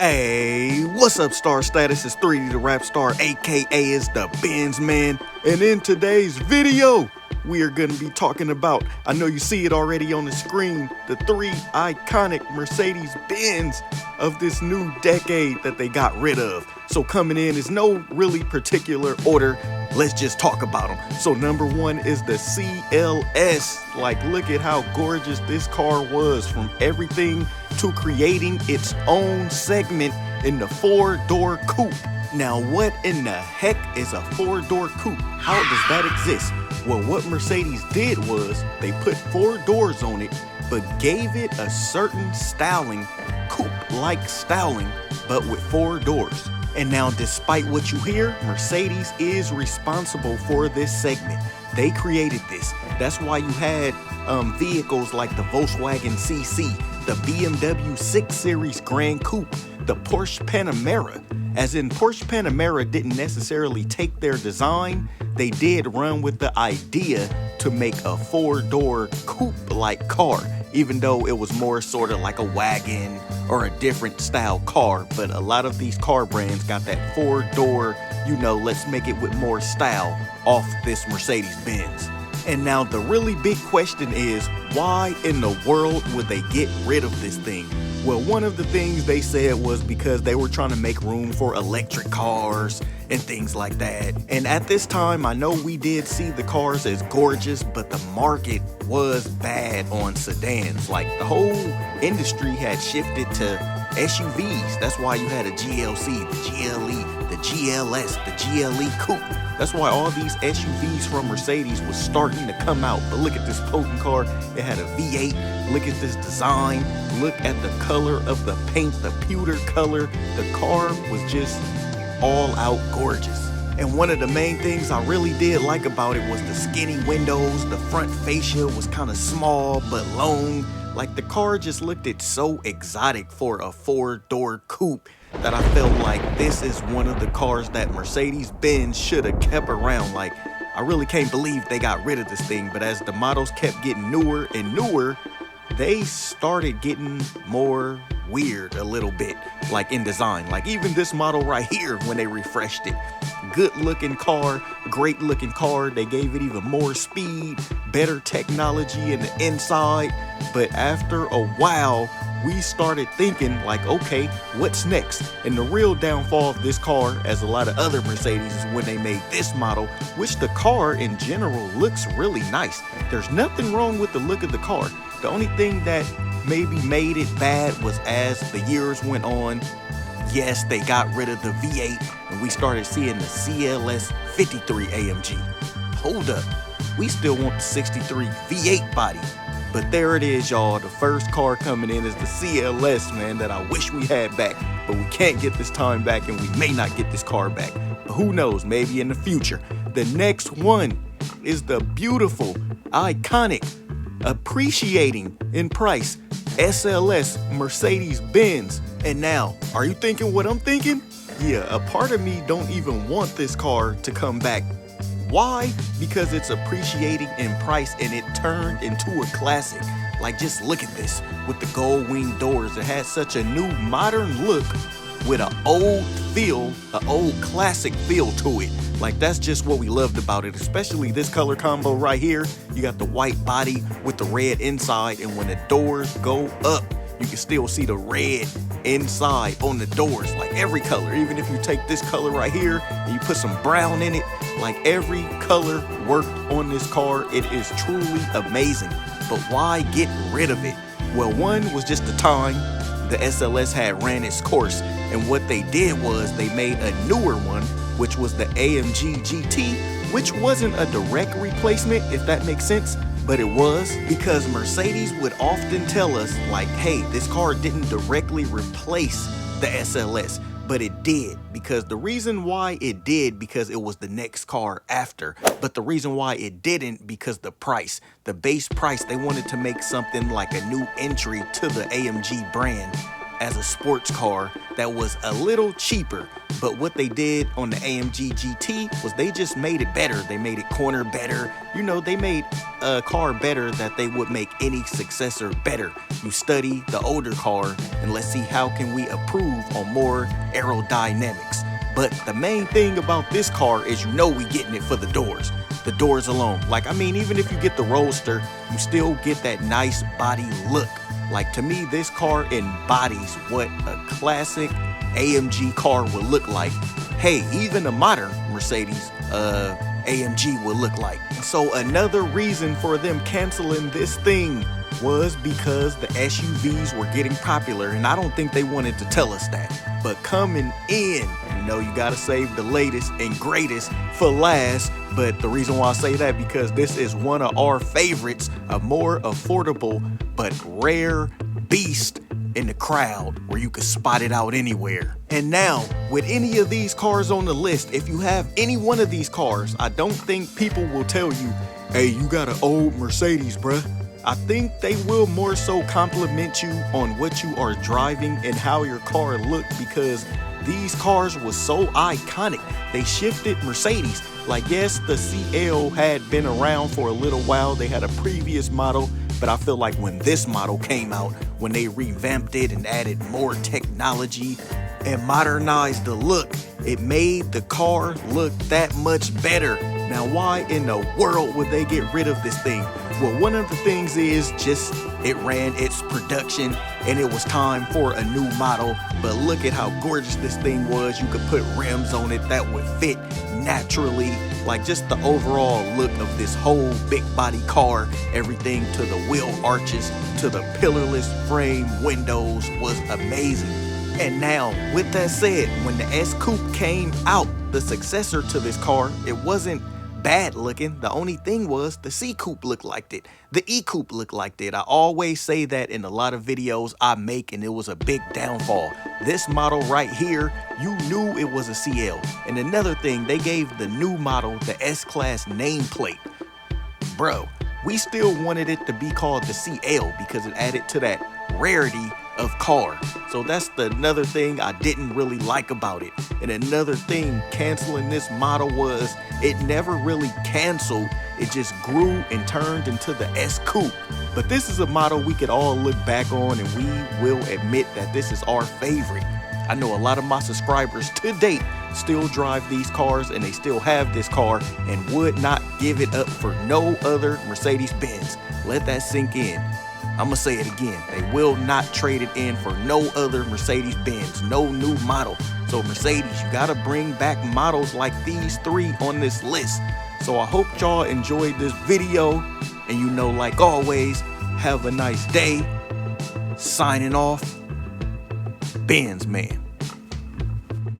Hey, what's up, Star Status? It's 3D the Rap Star, aka is the Benz Man. And in today's video, we are going to be talking about, I know you see it already on the screen, the three iconic Mercedes Benz of this new decade that they got rid of. So coming in is no really particular order. Let's just talk about them. So number one is the CLS. Like, look at how gorgeous this car was, from everything to creating its own segment in the four-door coupe. Now, what in the heck is a four-door coupe? How does that exist? Well, what Mercedes did was they put four doors on it, but gave it a certain styling, coupe-like styling, but with four doors. And now, despite what you hear, Mercedes is responsible for this segment. They created this. That's why you had vehicles like the Volkswagen CC, the BMW 6 Series Grand Coupe, the Porsche Panamera. As in, Porsche Panamera didn't necessarily take their design, they did run with the idea to make a four-door coupe-like car, even though it was more sort of like a wagon or a different style car. But a lot of these car brands got that four-door, let's make it with more style off this Mercedes Benz. And now the really big question is, why in the world would they get rid of this thing? Well, one of the things they said was because they were trying to make room for electric cars and things like that. And at this time, I know we did see the cars as gorgeous, but the market was bad on sedans. Like, the whole industry had shifted to SUVs. That's why you had a GLC, the GLE, the GLS, the GLE Coupe. That's why all these SUVs from Mercedes was starting to come out. But look at this potent car. It had a V8. Look at this design. Look at the color of the paint, the pewter color. The car was just all out gorgeous. And one of the main things I really did like about it was the skinny windows. The front fascia was kind of small but long. Like, the car just looked so exotic for a four-door coupe that I felt like this is one of the cars that Mercedes-Benz should have kept around. Like, I really can't believe they got rid of this thing. But as the models kept getting newer and newer, they started getting more weird a little bit, like in design. Like, even this model right here, when they refreshed it, good looking car, great looking car. They gave it even more speed, better technology in the inside. But after a while, we started thinking like, okay, what's next? And the real downfall of this car, as a lot of other Mercedes, is when they made this model, which the car in general looks really nice. There's nothing wrong with the look of the car. The only thing that maybe made it bad was as the years went on, yes, they got rid of the V8 and we started seeing the CLS 53 AMG. Hold up, we still want the 63 V8 body. But there it is, y'all. The first car coming in is the CLS, man, that I wish we had back. But we can't get this time back, and we may not get this car back. But who knows, maybe in the future. The next one is the beautiful, iconic, appreciating in price SLS Mercedes Benz. And now, are you thinking what I'm thinking? Yeah, a part of me don't even want this car to come back. Why? Because it's appreciating in price and it turned into a classic. Like, just look at this with the gold wing doors. It has such a new modern look with an old feel, an old classic feel to it. Like, that's just what we loved about it, especially this color combo right here. You got the white body with the red inside, and when the doors go up, you can still see the red inside on the doors, like every color. Even if you take this color right here and you put some brown in it, like, every color worked on this car. It is truly amazing. But why get rid of it? Well, one was just the time the SLS had ran its course, and what they did was they made a newer one, which was the AMG GT, which wasn't a direct replacement, if that makes sense. But it was, because Mercedes would often tell us, like, hey, this car didn't directly replace the SLS, but it did. Because the reason why it did, because it was the next car after. But the reason why it didn't, because the price, the base price, they wanted to make something like a new entry to the AMG brand as a sports car that was a little cheaper. But what they did on the AMG GT was they just made it better. They made it corner better. You know, they made a car better that they would make any successor better. You study the older car and let's see how can we improve on more aerodynamics. But the main thing about this car is you know we getting it for the doors. The doors alone. Like, I mean, even if you get the Roadster, you still get that nice body look. Like, to me, this car embodies what a classic AMG car would look like. Hey, even a modern Mercedes AMG would look like. So another reason for them canceling this thing was because the SUVs were getting popular, and I don't think they wanted to tell us that. But coming in, you know, you gotta save the latest and greatest for last. But the reason why I say that, because this is one of our favorites, a more affordable but rare beast in the crowd where you can spot it out anywhere. And now, with any of these cars on the list, if you have any one of these cars, I don't think people will tell you, hey, you got an old Mercedes, bruh. I think they will more so compliment you on what you are driving and how your car looked, because these cars were so iconic. They shifted Mercedes. Like, yes, the CL had been around for a little while. They had a previous model, but I feel like when this model came out, when they revamped it and added more technology and modernized the look, it made the car look that much better. Now, why in the world would they get rid of this thing? Well, one of the things is just it ran its production and it was time for a new model. But look at how gorgeous this thing was. You could put rims on it that would fit naturally. Like, just the overall look of this whole big body car, everything to the wheel arches, to the pillarless frame windows was amazing. And now, with that said, when the S Coupe came out, the successor to this car, it wasn't bad looking. The only thing was the C Coupe looked like it. The E Coupe looked like it. I always say that in a lot of videos I make, and it was a big downfall. This model right here, you knew it was a CL. And another thing, they gave the new model the S-Class nameplate. Bro, we still wanted it to be called the CL because it added to that rarity of car. So that's another thing I didn't really like about it. And another thing canceling this model was it never really canceled. It just grew and turned into the S Coupe. But this is a model we could all look back on, and we will admit that this is our favorite. I know a lot of my subscribers to date still drive these cars, and they still have this car and would not give it up for no other Mercedes Benz. Let that sink in. I'm gonna say it again. They will not trade it in for no other Mercedes Benz, no new model. So Mercedes, you gotta bring back models like these three on this list. So I hope y'all enjoyed this video, and you know, like always, have a nice day. Signing off, Benz Man.